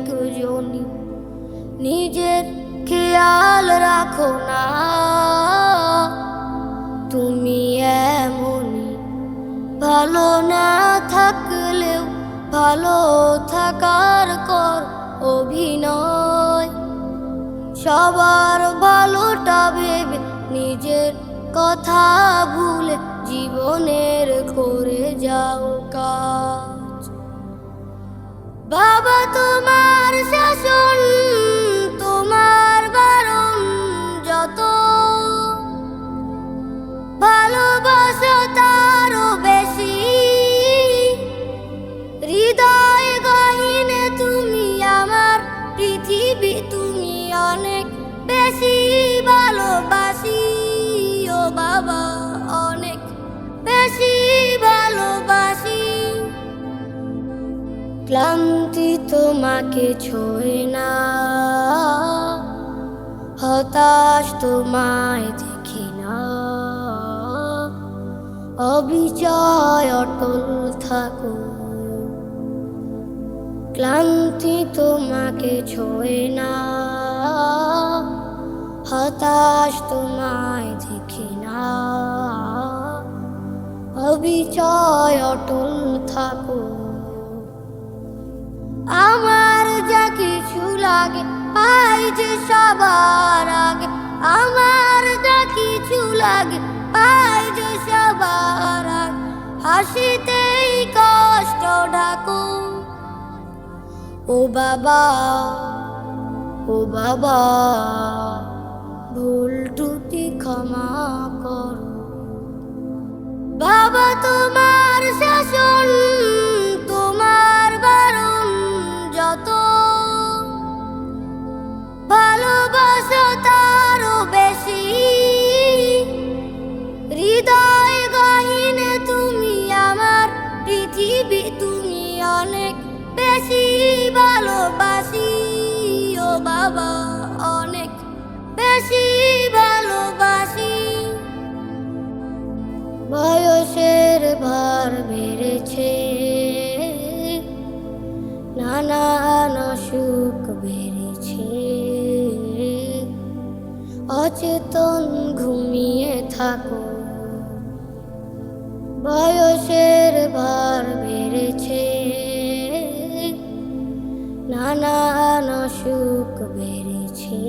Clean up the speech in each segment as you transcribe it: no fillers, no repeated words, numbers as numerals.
একজনই। নিজের খেয়াল রাখো না, তুমি এমনই। ভালো না থাকলেও ভালো থাকার কর অভিনয়। সবার ভালোটা ভেবে নিজের কথা ভুলে জীবনের করে যাও কাজ। বাবা তোমার শাসন, তোমার বারণ যত, ভালোবাসা তারও বেশি। হৃদয় গহীনে তুমি আমার পৃথিবী, তুমি অনেক বেশি ভালোবাসি। ও বাবা অনেক বেশি ভালোবাসি। ক্লান্তি তোমাকে ছোঁয় না, হতাশ তোমায় দেখি না। অবিচয় অটল থাকো, ক্লান্তি তোমাকে ছোঁয় না, হতাশ তোমায় দেখি না। অবিচয় অটল থাকো। আমার যা কিছু লাগে পাই যে সবার আগে, আমার যা কিছু লাগে পাই যে সবার আগে। হাসিতেই কষ্ট ঢাকো, ও বাবা ও বাবা, ভুল ত্রুটি ক্ষমা করো। বাবা তোমার শাসন, তোমার বারণ যত, ভালোবাসা তারও বেশি। হৃদয় গহীনে তুমি আমার পৃথিবী, তুমি অনেক বেশি ভালোবাসি। ও বাবা অনেক বেশি ভালোবাসি। বয়সের ভার বেড়েছে, নানান অসুখ বেড়েছে। অচেতন ঘুমিয়ে থাকো, বয়সের ভার বেড়েছে, নানান অসুখ বেড়েছে।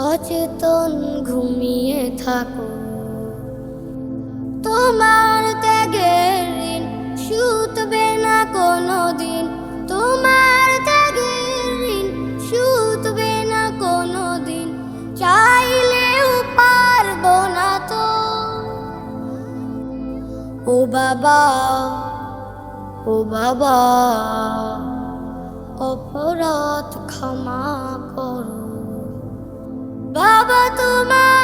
অচেতন ঘুমিয়ে থাকো। তোমার ত্যাগের ঋণ শুধবে না কোনো দিন, তোমার ত্যাগের ঋণ শুধবে না কোনো দিন। চাইলেও পারবো না তো, ও বাবা ও বাবা, অপরাধ ক্ষমা করো। বাবা তোমার